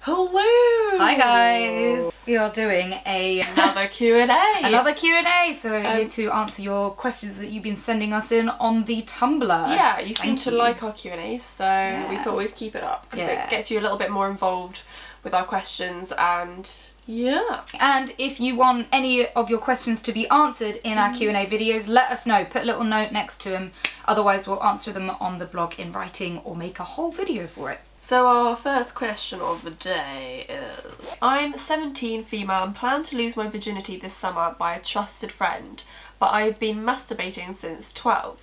Hello! Hi guys! We are doing another Q&A. Another Q&A, so we're here to answer your questions that you've been sending us in on the Tumblr. Yeah, you seem to like our Q&As, so we thought we'd keep it up because it gets you a little bit more involved with our questions and And if you want any of your questions to be answered in our Q&A videos, let us know. Put a little note next to them. Otherwise, we'll answer them on the blog in writing or make a whole video for it. So our first question of the day is, I'm 17, female, and plan to lose my virginity this summer by a trusted friend, but I've been masturbating since 12.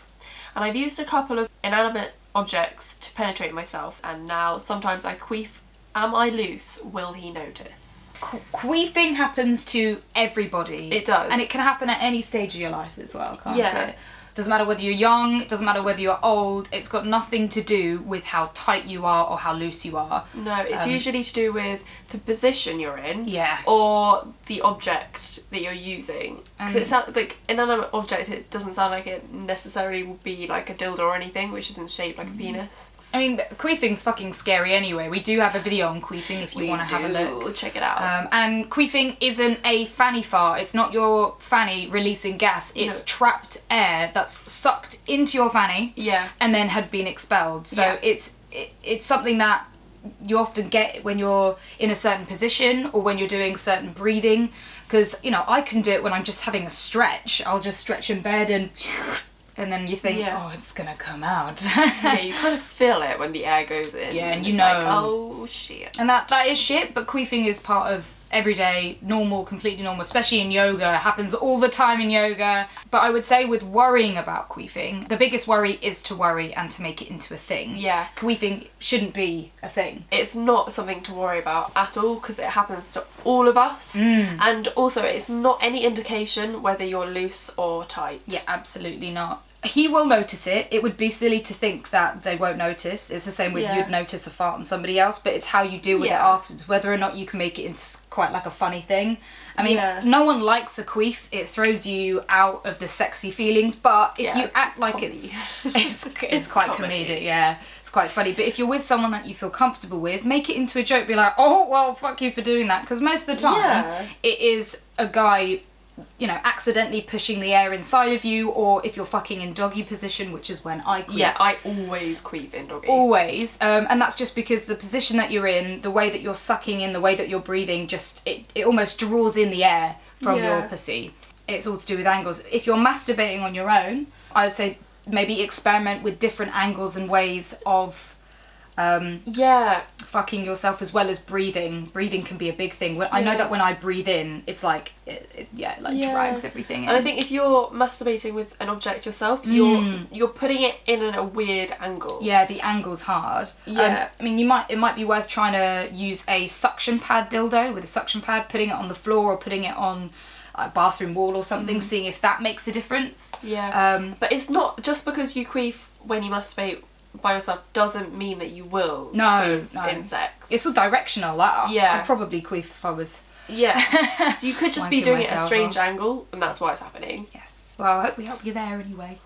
And I've used a couple of inanimate objects to penetrate myself, and now sometimes I queef. Am I loose? Will he notice? Queefing happens to everybody. It does. And it can happen at any stage of your life as well, can't it? Doesn't matter whether you're young, it doesn't matter whether you're old, it's got nothing to do with how tight you are or how loose you are. No, it's usually to do with the position you're in. Yeah. Or the object that you're using. Because it sounds like inanimate object, it doesn't sound like it necessarily would be like a dildo or anything, which isn't shaped like a penis. I mean, queefing's fucking scary anyway. We do have a video on queefing if you want to have a look. Check it out. And queefing isn't a fanny fart. It's not your fanny releasing gas. It's trapped air that's sucked into your fanny and then had been expelled. So it's something that you often get when you're in a certain position or when you're doing certain breathing. Because, you know, I can do it when I'm just having a stretch. I'll just stretch in bed and then you think, oh, it's gonna come out. Yeah, you kind of feel it when the air goes in. Yeah, and you it's know. Like, oh, shit. And that is shit, but queefing is part of everyday, normal, completely normal, especially in yoga. It happens all the time in yoga. But I would say with worrying about queefing, the biggest worry is to worry and to make it into a thing. Yeah. Queefing shouldn't be a thing. It's not something to worry about at all because it happens to all of us. And also it's not any indication whether you're loose or tight. Yeah, absolutely not. He will notice it. It would be silly to think that they won't notice. It's the same with you'd notice a fart on somebody else, but it's how you deal with it afterwards, whether or not you can make it into quite like a funny thing. I mean, no one likes a queef. It throws you out of the sexy feelings, but if you act like it's quite comedic, it's quite funny. But if you're with someone that you feel comfortable with, make it into a joke. Be like, oh, well, fuck you for doing that. Because most of the time, it is a guy, you know, accidentally pushing the air inside of you, or if you're fucking in doggy position, which is when I queef. Yeah, I always queef in doggy. Always. And that's just because the position that you're in, the way that you're sucking in, the way that you're breathing, just, it almost draws in the air from your pussy. It's all to do with angles. If you're masturbating on your own, I would say maybe experiment with different angles and ways of fucking yourself as well as breathing. Breathing can be a big thing. I know that when I breathe in, it's like it drags everything in. And I think if you're masturbating with an object yourself, you're putting it in a weird angle. Yeah, the angle's hard. I mean, it might be worth trying to use a suction pad dildo with a suction pad, putting it on the floor or putting it on a bathroom wall or something, seeing if that makes a difference. Yeah. But it's not just because you queef when you masturbate by yourself doesn't mean that you will queef in sex. It's all directional. I'd probably queef if I was... Yeah. So you could just be doing it at a strange angle, and that's why it's happening. Yes. Well, I hope we help you there anyway.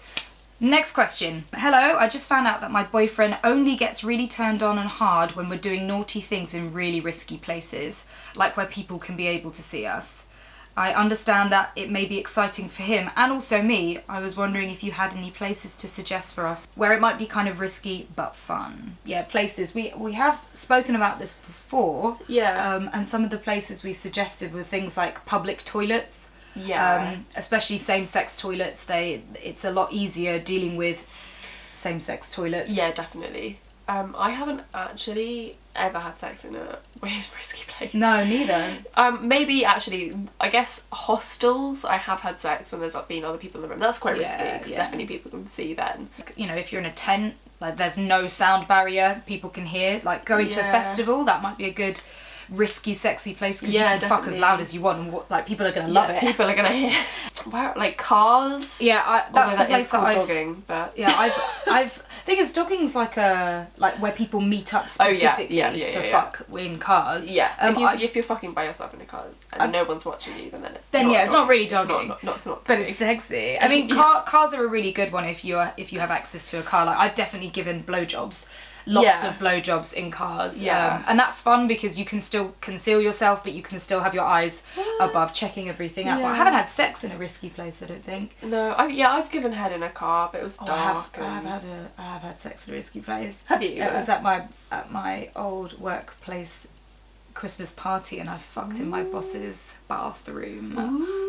Next question. Hello, I just found out that my boyfriend only gets really turned on and hard when we're doing naughty things in really risky places, like where people can be able to see us. I understand that it may be exciting for him and also me. I was wondering if you had any places to suggest for us where it might be kind of risky but fun. Yeah, places. We have spoken about this before. Yeah. And some of the places we suggested were things like public toilets. Yeah. Especially same-sex toilets. It's a lot easier dealing with same-sex toilets. Yeah, definitely. I haven't actually ever had sex in a weird risky place. No, neither. Maybe actually, I guess hostels, I have had sex when there's been other people in the room. That's quite risky because definitely people can see then. You know, if you're in a tent, like there's no sound barrier, people can hear. Like going to a festival, that might be a good risky sexy place because you can fuck as loud as you want and like people are gonna love it. People are gonna hear. Where, like cars? Yeah, that's the place that I've dogging, but I've thing is dogging's like where people meet up specifically to fuck in cars. Yeah. If you're fucking by yourself in a car and no one's watching you, then it's not really dogging. It's not but it's sexy. I mean, cars are a really good one if you have access to a car. Like I've definitely given blowjobs lots Yeah. of blowjobs in cars. Yeah. And that's fun because you can still conceal yourself, but you can still have your eyes above, checking everything out. But I Yeah. haven't had sex in a risky place, I don't think. No, I've given head in a car, but it was dark. I have had sex in a risky place. Have you? It was at my old workplace Christmas party, and I fucked in my boss's bathroom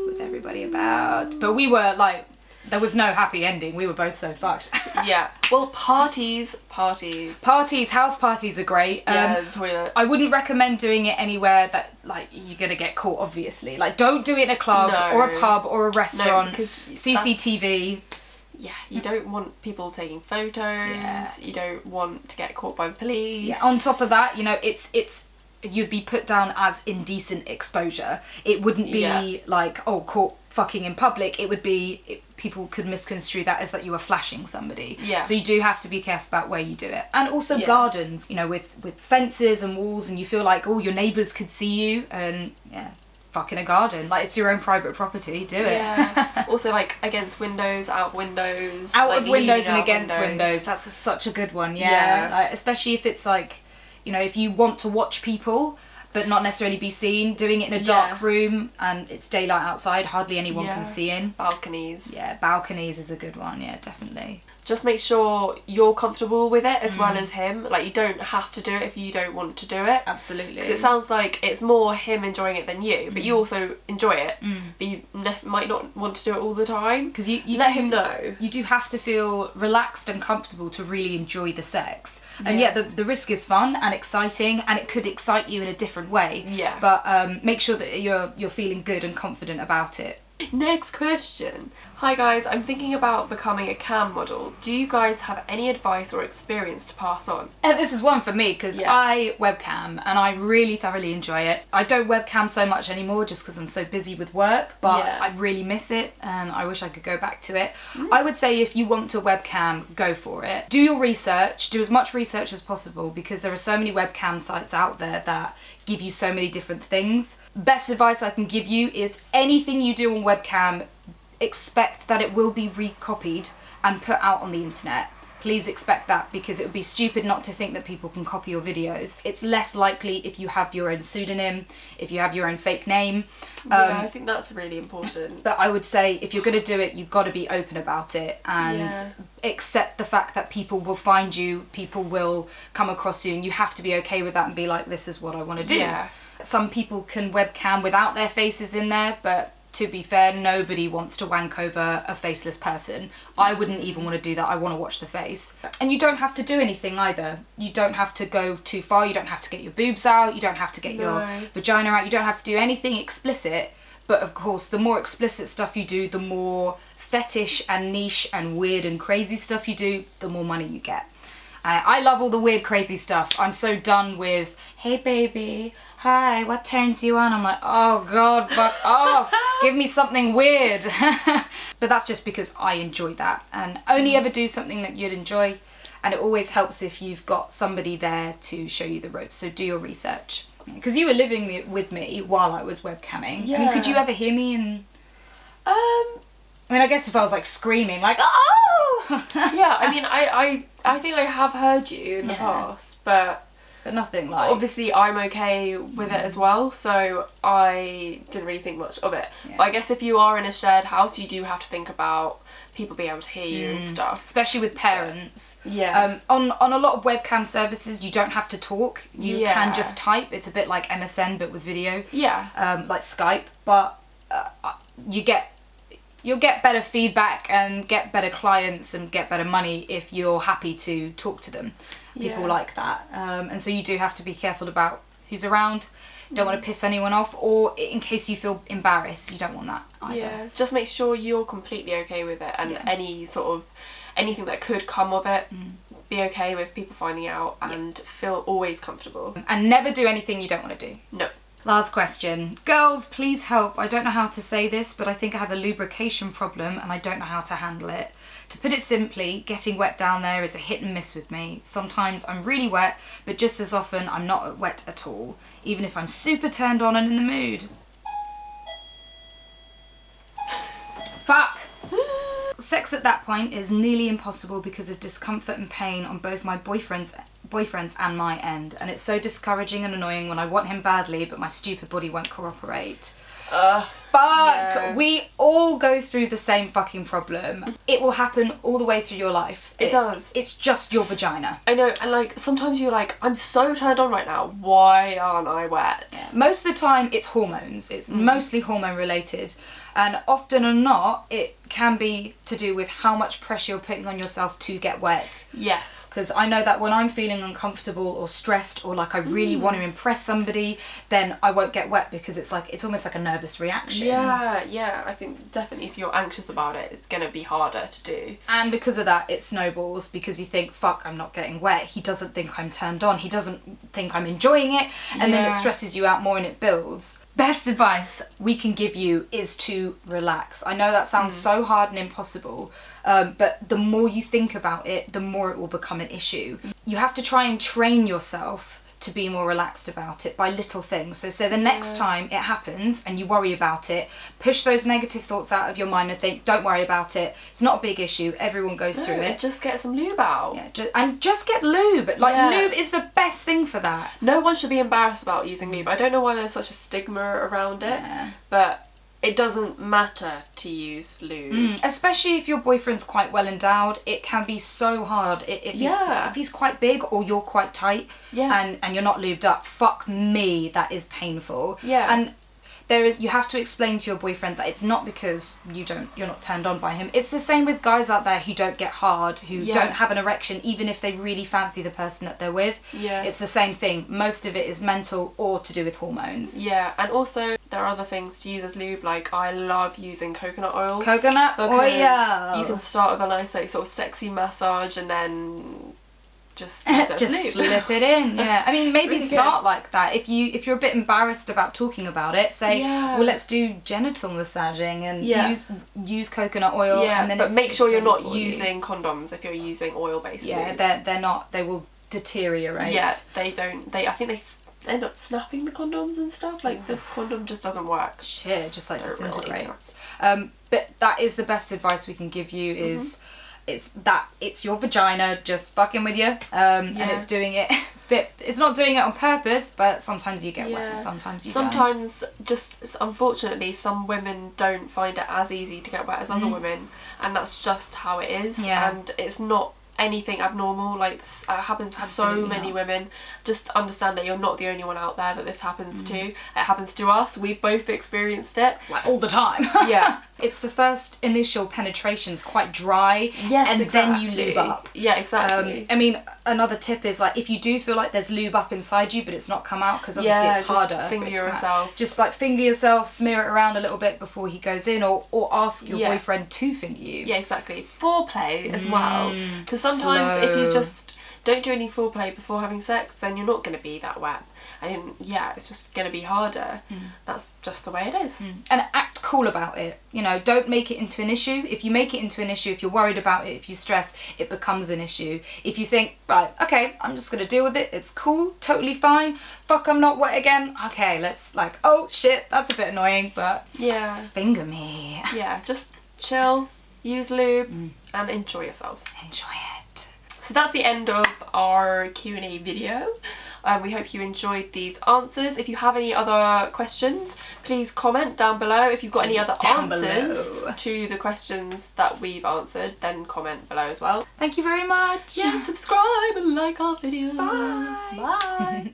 with everybody about. But we were like, there was no happy ending. We were both so fucked. Yeah. Well, parties. House parties are great. Yeah, the toilets. I wouldn't recommend doing it anywhere that like you're gonna get caught. Obviously, like don't do it in a club No. or a pub or a restaurant. because CCTV. Yeah, you don't want people taking photos. Yeah. You don't want to get caught by the police. Yeah. On top of that, you know, it's you'd be put down as indecent exposure. It wouldn't be like, oh, caught fucking in public. It would be, people could misconstrue that as that you were flashing somebody. Yeah. So you do have to be careful about where you do it. And also gardens, you know, with fences and walls, and you feel like, oh, your neighbours could see you, and fuck in a garden. Like, it's your own private property, do it. Yeah. Also, like, against windows, out of windows. Out like, of windows and leaning out against windows. That's such a good one, yeah. Like, especially if it's like, you know, if you want to watch people but not necessarily be seen, doing it in a dark room and it's daylight outside, hardly anyone can see in. Balconies. Yeah, balconies is a good one, yeah, definitely. Just make sure you're comfortable with it as well as him. Like, you don't have to do it if you don't want to do it. Absolutely. Because it sounds like it's more him enjoying it than you, but you also enjoy it, but you might not want to do it all the time. Because you let him know. You do have to feel relaxed and comfortable to really enjoy the sex. And the risk is fun and exciting, and it could excite you in a different way. Yeah. But make sure that you're feeling good and confident about it. Next question. Hi guys, I'm thinking about becoming a cam model. Do you guys have any advice or experience to pass on? And this is one for me because I webcam and I really thoroughly enjoy it. I don't webcam so much anymore just because I'm so busy with work, but I really miss it and I wish I could go back to it. I would say if you want to webcam, go for it. Do your research, do as much research as possible, because there are so many webcam sites out there that give you so many different things. Best advice I can give you is anything you do on webcam, expect that it will be recopied and put out on the internet. Please expect that, because it would be stupid not to think that people can copy your videos. It's less likely if you have your own pseudonym, if you have your own fake name. I think that's really important. But I would say if you're going to do it, you've got to be open about it and accept the fact that people will find you, people will come across you, and you have to be okay with that and be like, this is what I want to do. Yeah. Some people can webcam without their faces in there, but to be fair, nobody wants to wank over a faceless person. I wouldn't even want to do that. I want to watch the face. And you don't have to do anything either. You don't have to go too far. You don't have to get your boobs out. You don't have to get your vagina out. You don't have to do anything explicit. But of course, the more explicit stuff you do, the more fetish and niche and weird and crazy stuff you do, the more money you get. I love all the weird, crazy stuff. I'm so done with, hey baby, hi, what turns you on? I'm like, oh God, fuck off. Give me something weird. But that's just because I enjoy that. And only ever do something that you'd enjoy. And it always helps if you've got somebody there to show you the ropes. So do your research. Because you were living with me while I was webcamming. Yeah. I mean, could you ever hear me? And I mean, I guess if I was like screaming, like, oh! Yeah, I mean, I think I have heard you in the past, but nothing like... Obviously, I'm okay with it as well, so I didn't really think much of it. Yeah. But I guess if you are in a shared house, you do have to think about people being able to hear you and stuff. Especially with parents. Yeah. On a lot of webcam services, you don't have to talk. You can just type. It's a bit like MSN, but with video. Yeah. Like Skype. But you'll get better feedback and get better clients and get better money if you're happy to talk to them. People like that. And so you do have to be careful about who's around. Don't want to piss anyone off, or in case you feel embarrassed, you don't want that either. Yeah, just make sure you're completely okay with it, and any sort of anything that could come of it, be okay with people finding out, and feel always comfortable. And never do anything you don't want to do. No. Last question. Girls, please help. I don't know how to say this, but I think I have a lubrication problem and I don't know how to handle it. To put it simply, getting wet down there is a hit and miss with me. Sometimes I'm really wet, but just as often I'm not wet at all, even if I'm super turned on and in the mood. Fuck! Sex at that point is nearly impossible because of discomfort and pain on both my boyfriend's boyfriend's and my end, and it's so discouraging and annoying when I want him badly, but my stupid body won't cooperate. Fuck! Yeah. We all go through the same fucking problem. It will happen all the way through your life. It does. It's just your vagina. I know, and like sometimes you're like, I'm so turned on right now, why aren't I wet? Yeah. Most of the time it's hormones. It's mostly hormone related, and often or not it can be to do with how much pressure you're putting on yourself to get wet. Yes. Because I know that when I'm feeling uncomfortable or stressed or like I really want to impress somebody, then I won't get wet because it's almost like a nervous reaction. Yeah, I think definitely if you're anxious about it, it's gonna be harder to do. And because of that, it snowballs because you think, fuck, I'm not getting wet. He doesn't think I'm turned on. He doesn't think I'm enjoying it. And then it stresses you out more and it builds. Best advice we can give you is to relax. I know that sounds so hard and impossible, but the more you think about it, the more it will become an issue. You have to try and train yourself to be more relaxed about it by little things. So the next time it happens and you worry about it, push those negative thoughts out of your mind and think, don't worry about it. It's not a big issue. Everyone goes through it. Just get some lube out. Yeah, just get lube. Lube is the best thing for that. No one should be embarrassed about using lube. I don't know why there's such a stigma around it, but it doesn't matter to use lube. Especially if your boyfriend's quite well endowed, it can be so hard if he's quite big or you're quite tight and you're not lubed up. Fuck me, that is painful. Yeah. And you have to explain to your boyfriend that it's not because you're not turned on by him. It's the same with guys out there who don't get hard, who don't have an erection even if they really fancy the person that they're with. Yeah. It's the same thing. Most of it is mental or to do with hormones. Yeah, and also there are other things to use as lube, like I love using coconut oil. Coconut oil! You can start with a nice like sort of sexy massage and then just use it as lube. Slip it in. Yeah, I mean maybe really start like that. If you're a bit embarrassed about talking about it, say, well, let's do genital massaging and use coconut oil. Yeah, and then but make sure you're not using condoms if you're using oil-based lubes. Yeah, they're not. They will deteriorate. Yeah, they don't. I think they end up snapping the condoms and stuff. Like the condom just doesn't work. Shit, just like disintegrates. But that is the best advice we can give you is. It's your vagina just fucking with you, and it's doing it. But it's not doing it on purpose. But sometimes you get wet, and sometimes you don't. Sometimes, just unfortunately, some women don't find it as easy to get wet as other women, and that's just how it is. Yeah. And it's not anything abnormal. Like it happens to so many women. Just understand that you're not the only one out there that this happens to. It happens to us. We've both experienced it, like all the time. Yeah. It's the first initial penetration's quite dry, yes, and then you lube up. Yeah, exactly. I mean, another tip is like if you do feel like there's lube up inside you, but it's not come out because obviously it's harder. Just finger yourself. Just like finger yourself, smear it around a little bit before he goes in, or ask your boyfriend to finger you. Yeah, exactly. Foreplay as well, because sometimes if you just don't do any foreplay before having sex, then you're not going to be that wet. And it's just going to be harder. That's just the way it is. And act cool about it. Don't make it into an issue. If you make it into an issue, if you're worried about it, if you stress, it becomes an issue. If you think, right, okay, I'm just going to deal with it. It's cool, totally fine. Fuck, I'm not wet again. Okay, let's oh shit, that's a bit annoying, but finger me. Yeah, just chill, use lube, and enjoy yourself. Enjoy it. So that's the end of our Q&A video. We hope you enjoyed these answers. If you have any other questions, please comment down below. If you've got any other answers to the questions that we've answered, then comment below as well. Thank you very much. Yeah, subscribe and like our videos. Bye. Bye.